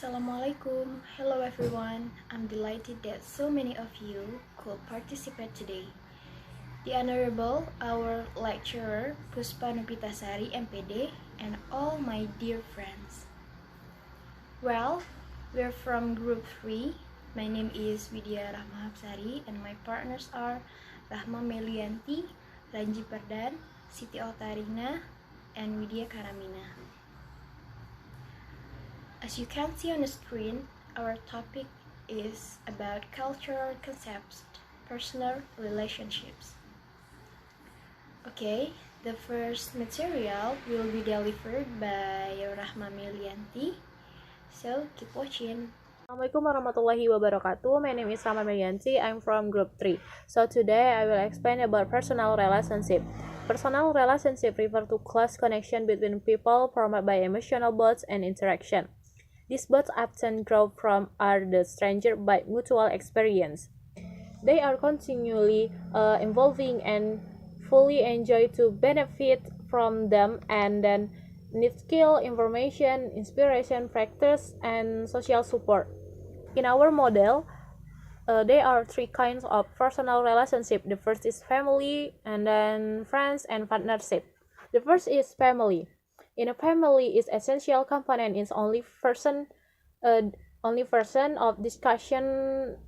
Assalamualaikum. Hello everyone. I'm delighted that so many of you could participate today. The Honorable, our lecturer, Puspa Nupitasari, MPD, and all my dear friends. Well, we're from Group 3. My name is Widya Rahma Hapsari, and my partners are Rahma Melianti, Ranji Perdan, Siti Otarina, and Widya Karamina. As you can see on the screen, our topic is about cultural concepts, personal relationships. Okay, the first material will be delivered by Rahma Melianti. So, keep watching. Assalamualaikum warahmatullahi wabarakatuh. My name is Rahma Melianti. I'm from Group 3. So today I will explain about personal relationship. Personal relationship refer to close connection between people formed by emotional bonds and interaction. These bonds often grow from are the stranger by mutual experience. They are continually evolving and fully enjoy to benefit from them and then need skill, information, inspiration, practice, and social support. In our model, there are three kinds of personal relationship. The first is family, and then friends and partnership. The first is family. In a family, its essential component is only person of discussion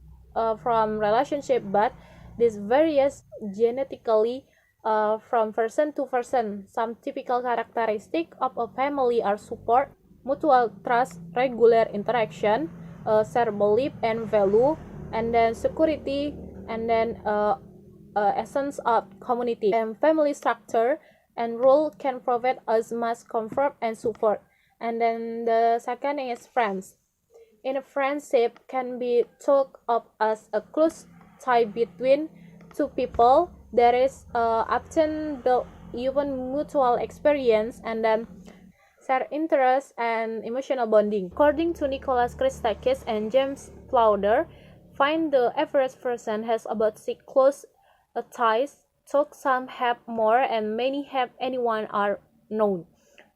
from relationship, but this varies genetically from person to person. Some typical characteristics of a family are support, mutual trust, regular interaction, share belief and value, and then security, and then essence of community. And family structure and role can provide us much comfort and support. And then the second is friends. In a friendship can be thought of as a close tie between two people. There is often built even mutual experience and then share interest and emotional bonding. According to Nicholas Christakis and James Plowder, find the average person has about 6 close ties, so some have more and many have anyone are known.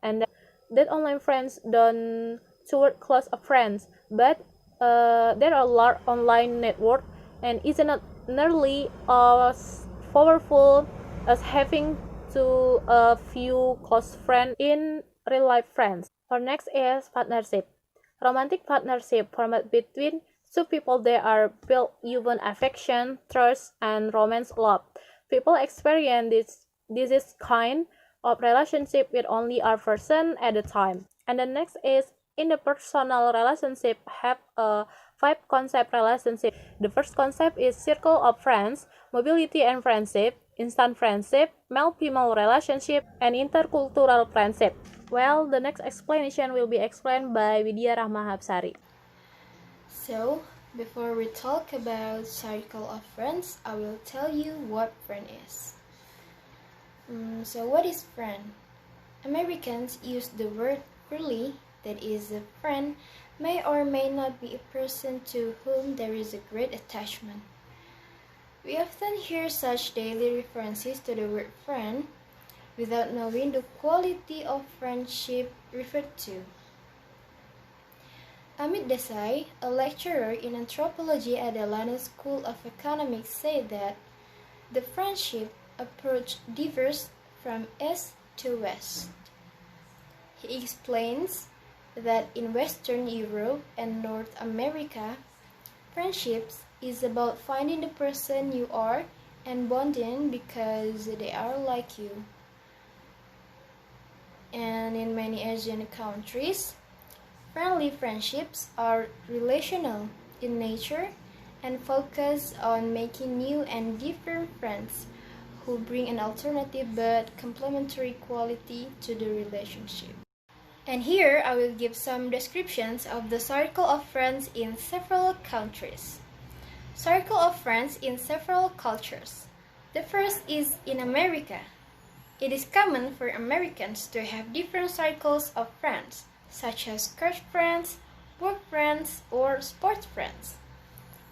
And that online friends don't toward close friends, but there are large online network and is not nearly as powerful as having to a few close friends in real life friends. Our next is partnership. Romantic partnership formed between two people. They are built even affection, trust, and romance love. People experience this is kind of relationship with only a person at a time. And the next is interpersonal relationship have a 5 concept relationship. The first concept is circle of friends, mobility and friendship, instant friendship, male-female relationship, and intercultural friendship. Well, the next explanation will be explained by Widya Rahma Hapsari. So, before we talk about circle of friends, I will tell you what friend is. So what is friend? Americans use the word freely. That is, a friend may or may not be a person to whom there is a great attachment. We often hear such daily references to the word friend without knowing the quality of friendship referred to. Amit Desai, a lecturer in anthropology at the London School of Economics, said that the friendship approach differs from east to west. He explains that in Western Europe and North America, friendships is about finding the person you are and bonding because they are like you. And in many Asian countries, friendly friendships are relational in nature and focus on making new and different friends who bring an alternative but complementary quality to the relationship. And here I will give some descriptions of the circle of friends in several countries. Circle of friends in several cultures. The first is in America. It is common for Americans to have different circles of friends, such as church friends, work friends, or sports friends.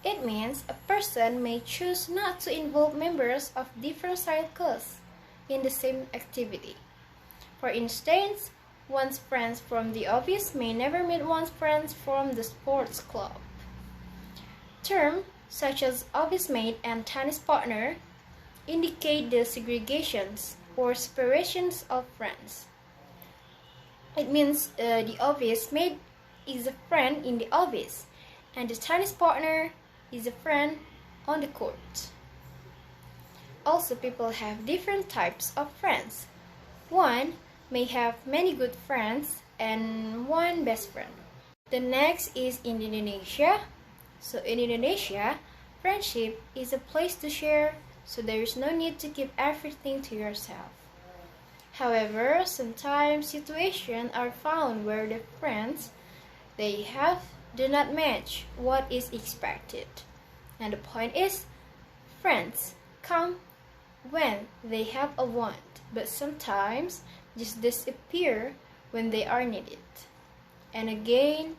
It means a person may choose not to involve members of different circles in the same activity. For instance, One's friends from the office may never meet one's friends from the sports club. Terms such as office mate and tennis partner indicate the segregations or separations of friends. It means the office mate is a friend in the office, and the tennis partner is a friend on the court. Also, people have different types of friends. One may have many good friends and one best friend. The next is in Indonesia. So in Indonesia, friendship is a place to share, so there is no need to keep everything to yourself. However, sometimes situations are found where the friends they have do not match what is expected. And the point is, friends come when they have a want, but sometimes just disappear when they are needed. And again,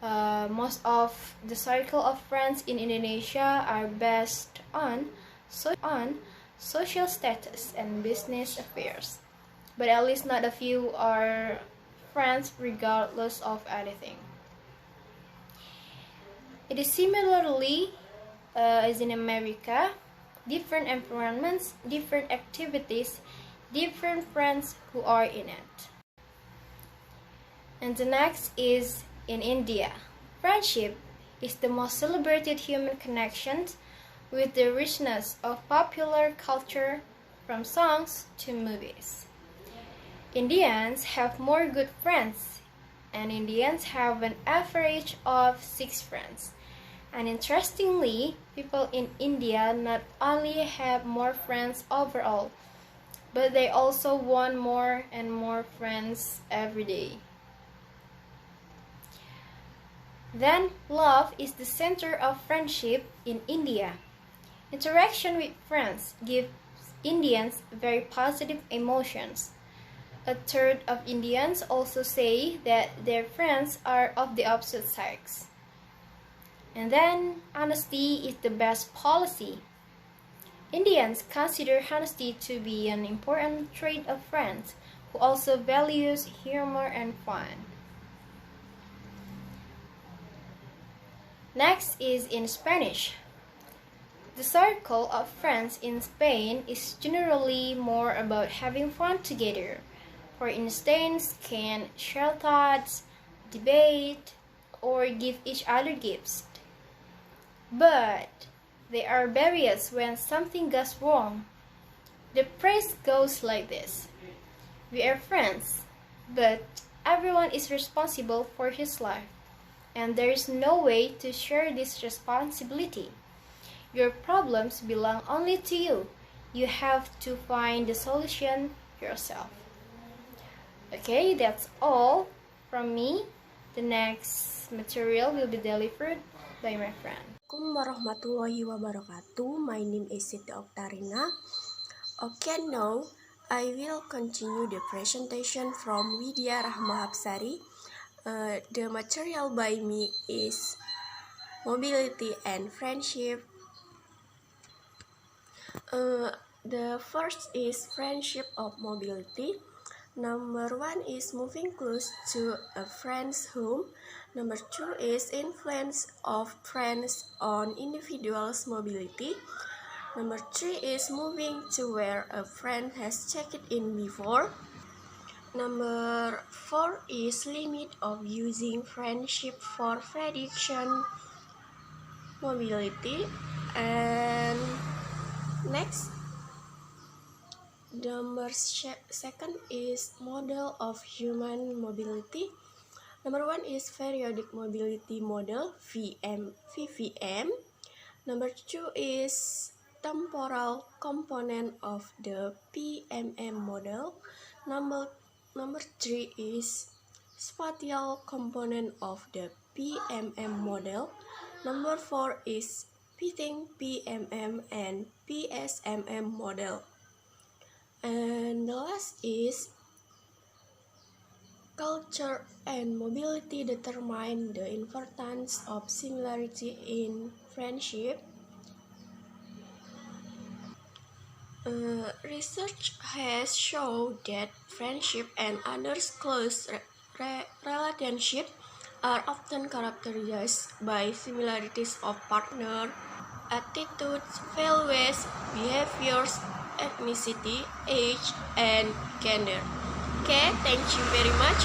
most of the circle of friends in Indonesia are based on social status and business affairs. But at least not a few are friends regardless of anything. It is similarly as in America, different environments, different activities, different friends who are in it. And the next is in India. Friendship is the most celebrated human connection with the richness of popular culture from songs to movies. Indians have more good friends, and Indians have an average of 6 friends. And interestingly, people in India not only have more friends overall, but they also want more and more friends every day. Then, love is the center of friendship in India. Interaction with friends gives Indians very positive emotions. A third of Indians also say that their friends are of the opposite sex. And then, honesty is the best policy. Indians consider honesty to be an important trait of friends who also values humor and fun. Next is in Spanish. The circle of friends in Spain is generally more about having fun together. For instance, can share thoughts, debate, or give each other gifts. But there are barriers when something goes wrong. The phrase goes like this: we are friends, but everyone is responsible for his life, and there is no way to share this responsibility. Your problems belong only to you. You have to find the solution yourself. Okay, that's all from me. The next material will be delivered by my friend. Assalamualaikum warahmatullahi wabarakatuh. My name is Siti Oktarina. Okay, now I will continue the presentation from Widya Rahma Hapsari. The material by me is mobility and friendship. The first is friendship of mobility. Number 1 is moving close to a friend's home. Number 2 is influence of friends on individuals' mobility. Number 3 is moving to where a friend has checked in before. Number 4 is limit of using friendship for prediction mobility. And next, number second is model of human mobility. Number 1 is periodic mobility model, VVM. Number 2 is temporal component of the PMM model. Number 3 is spatial component of the PMM model. Number 4 is fitting PMM and PSMM model. And the last is culture and mobility determine the importance of similarity in friendship. Research has shown that friendship and others close relationships are often characterized by similarities of partner, attitudes, values, behaviors, ethnicity, age, and gender. Okay, thank you very much.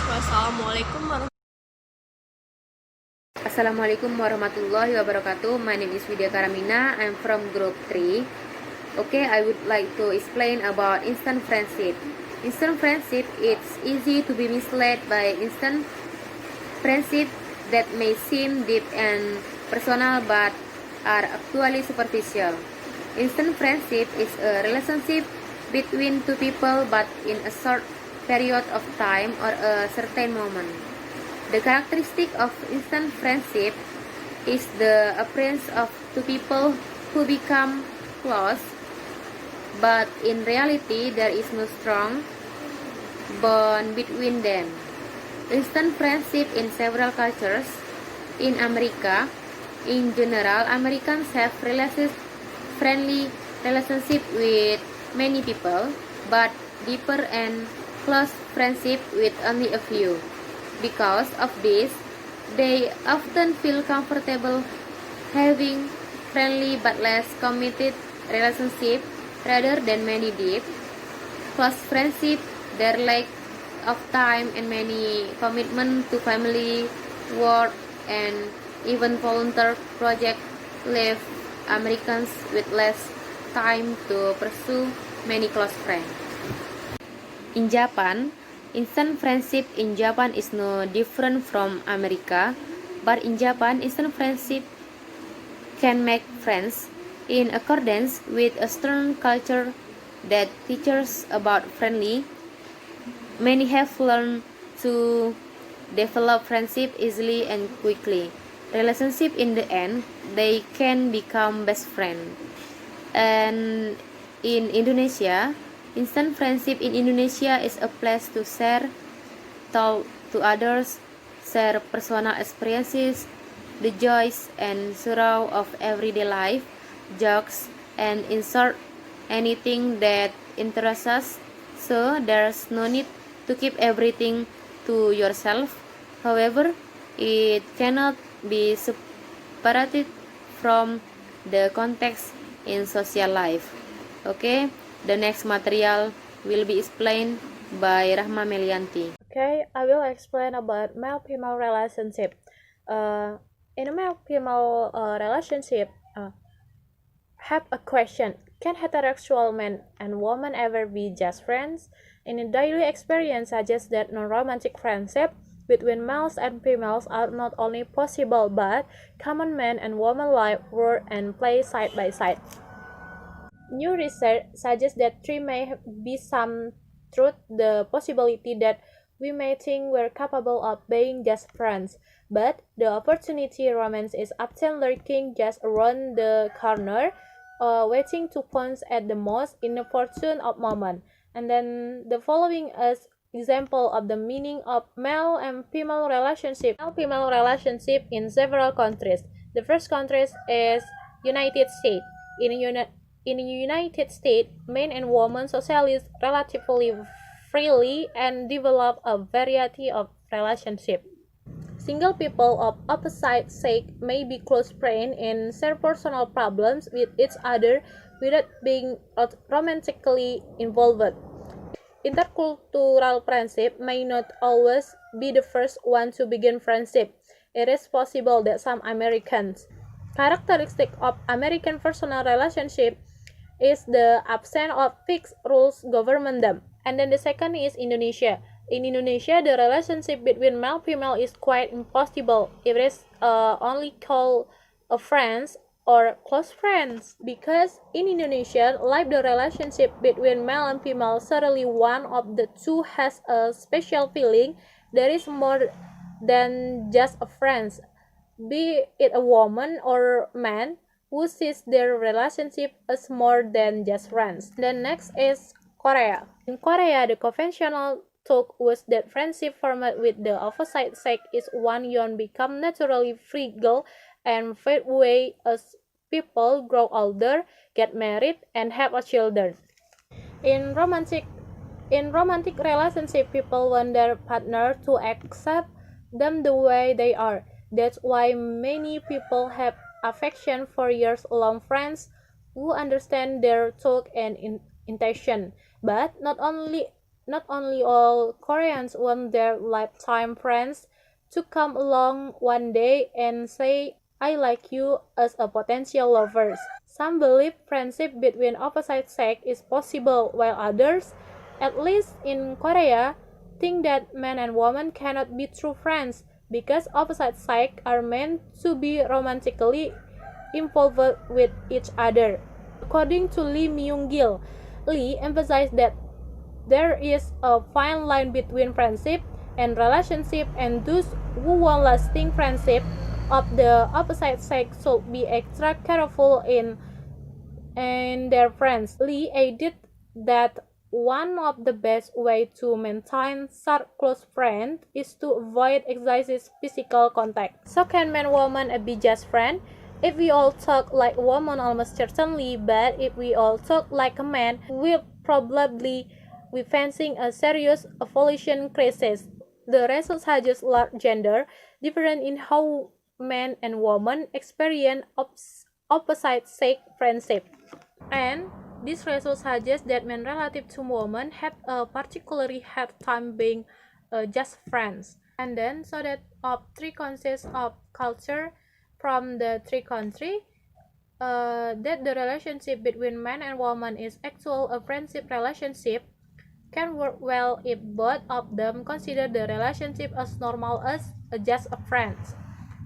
Assalamualaikum warahmatullahi wabarakatuh. My name is Widya Karamina. I'm from group 3. Okay, I would like to explain about instant friendship. Instant friendship, it's easy to be misled by instant friendship that may seem deep and personal but are actually superficial. Instant friendship is a relationship between two people but in a short period of time or a certain moment. The characteristic of instant friendship is the appearance of two people who become close, but in reality there is no strong bond between them. Instant friendship in several cultures. In America, in general, Americans have friendly relationship with many people, but deeper and close friendship with only a few. Because of this, they often feel comfortable having friendly but less committed relationship rather than many deep, close friendship. Their lack of time and many commitment to family, work, and even volunteer projects leave Americans with less time to pursue many close friends. In Japan, instant friendship in Japan is no different from America, but in Japan, instant friendship can make friends in accordance with a stern culture that teaches about friendly. Many have learned to develop friendship easily and quickly. Relationship in the end, they can become best friends. And in Indonesia, instant friendship in Indonesia is a place to share, talk to others, share personal experiences, the joys and sorrow of everyday life, jokes, and in short, anything that interests us. So there's no need to keep everything to yourself. However, it cannot be separated from the context in social life. Okay, the next material will be explained by Rahma Melianti. Okay, I will explain about male-female relationship. In a male-female relationship, have a question. Can heterosexual men and women ever be just friends? In a daily experience suggests that non-romantic friendship between males and females are not only possible but common men and women live, work, and play side by side. New research suggests that there may be some truth the possibility that we may think we're capable of being just friends, but the opportunity romance is often lurking just around the corner, waiting to pounce at the most inopportune of moment. And then the following is example of the meaning of male and female relationship. Male-female relationship in several countries. The first country is United States. In the United States, men and women socialize relatively freely and develop a variety of relationships. Single people of opposite sex may be close friends and share personal problems with each other without being romantically involved. Intercultural friendship may not always be the first one to begin friendship. It is possible that some Americans' characteristic of American personal relationship is the absence of fixed rules governing them. And then the second is Indonesia. In Indonesia, the relationship between male-female is quite impossible. It is only called a friends or close friends, because in Indonesia, like the relationship between male and female, certainly one of the two has a special feeling. There is more than just a friends, be it a woman or man, who sees their relationship as more than just friends. Then next is Korea. In Korea, the conventional talk was that friendship formed with the opposite sex is one yon become naturally fragile and fade away as people grow older, get married, and have a children. In romantic relationship, people want their partner to accept them the way they are. That's why many people have affection for years-long friends who understand their talk and intention. But not only all Koreans want their lifetime friends to come along one day and say I like you as a potential lovers. Some believe friendship between opposite sex is possible, while others, at least in Korea, think that man and woman cannot be true friends because opposite sex are meant to be romantically involved with each other. According to Lee Myung-gil, Lee emphasized that there is a fine line between friendship and relationship, and those who want lasting friendship of the opposite sex should be extra careful in their friends. Lee added that one of the best ways to maintain such close friends is to avoid excessive physical contact. So can man woman be just friend? If we all talk like a woman, almost certainly, but if we all talk like a man, we'll probably be facing a serious evolution crisis. The result suggests large gender difference in how men and women experience opposite sex friendship. And this result suggests that men relative to women have a particularly hard time being just friends. And then, so that of three consists of culture from the three country, that the relationship between man and woman is actual a friendship relationship can work well if both of them consider the relationship as normal as just a friend.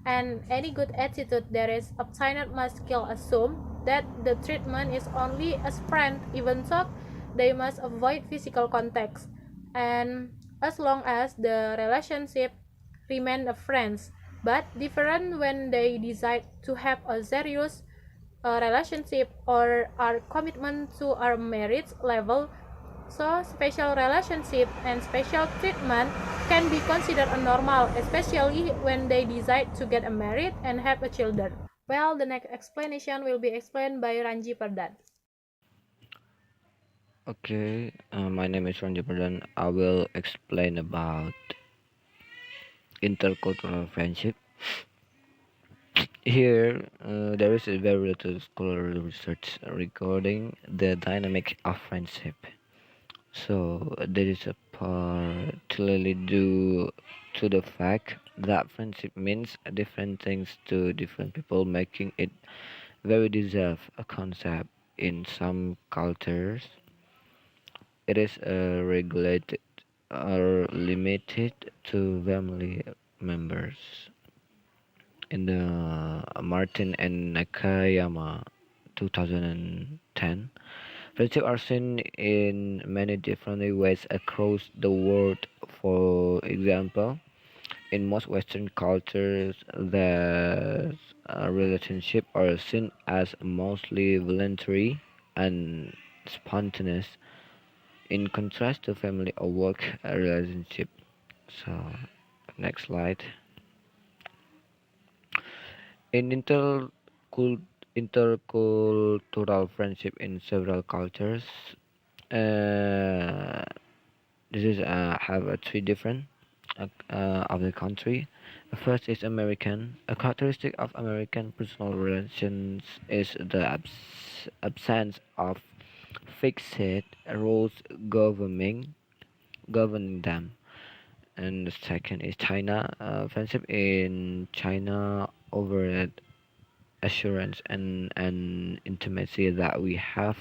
And any good attitude that is obtained must still assume that the treatment is only as friend, even though they must avoid physical contact. And as long as the relationship remain a friends, but different when they decide to have a serious relationship or our commitment to our marriage level. So special relationship and special treatment can be considered a normal, especially when they decide to get married and have a children. Well, the next explanation will be explained by Ranji Pardhan. Okay, my name is Randy Pradhan. I will explain about intercultural friendship. Here, there is a very little scholarly research regarding the dynamic of friendship. So, that is a particularly due to the fact that friendship means different things to different people, making it very deserve a concept in some cultures. It is regulated or limited to family members. In the Martin and Nakayama 2010, friendship are seen in many different ways across the world. For example, in most Western cultures, the relationship are seen as mostly voluntary and spontaneous, in contrast to family or work relationship. So, next slide. In intercultural friendship in several cultures, uh, this is have three different of the country. The first is American. A characteristic of American personal relations is the absence of fixed rules governing them. And the second is China. Friendship in China over assurance and intimacy that we have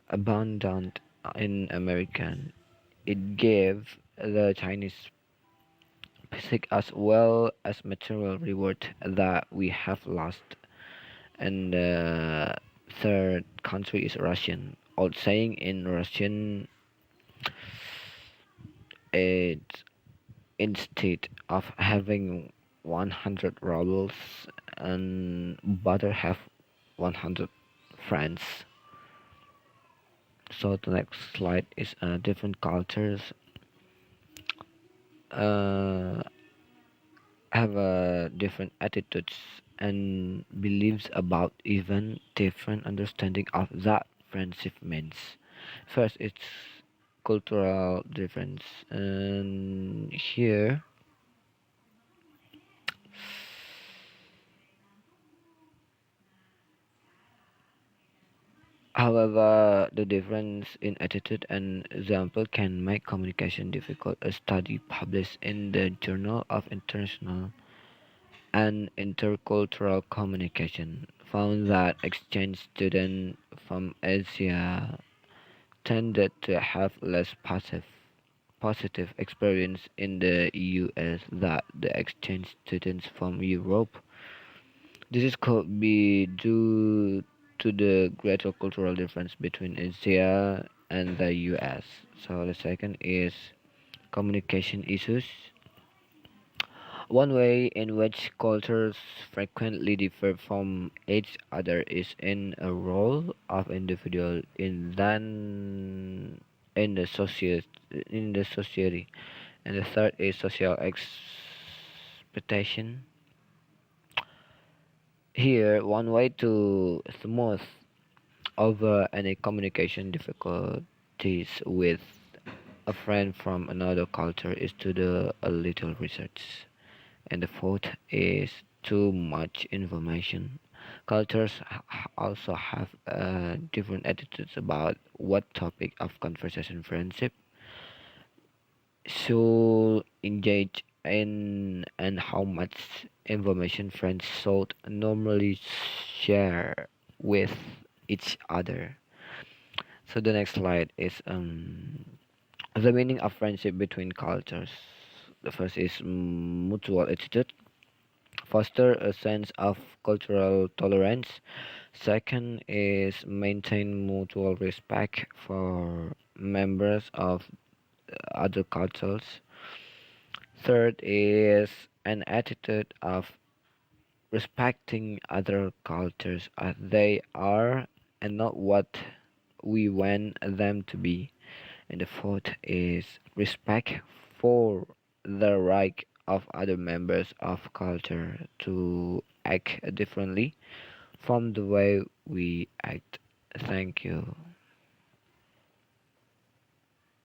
abundant in American. It gave the Chinese physique as well as material reward that we have lost. And the third country is Russian. Old saying in Russian, it's instead of having 100 rubles and better have 100 friends. So the next slide is different cultures uh, have different attitudes and beliefs about even different understanding of that friendship means. First, it's cultural difference, and here, however, the difference in attitude and example can make communication difficult. A study published in the Journal of International and Intercultural Communication found that exchange students from Asia tended to have less positive experience in the US than the exchange students from Europe. This could be due to the greater cultural difference between Asia and the US. So the second is communication issues. One way in which cultures frequently differ from each other is in a role of individual in the society. And the third is social expectation. Here, one way to smooth over any communication difficulties with a friend from another culture is to do a little research. And the fourth is too much information. Cultures also have different attitudes about what topic of conversation friendship should engage in and how much information friends should normally share with each other. So the next slide is the meaning of friendship between cultures. The first is mutual attitude, foster a sense of cultural tolerance. Second is maintain mutual respect for members of other cultures. Third is an attitude of respecting other cultures as they are and not what we want them to be. And the fourth is respect for the right of other members of culture to act differently from the way we act. Thank you.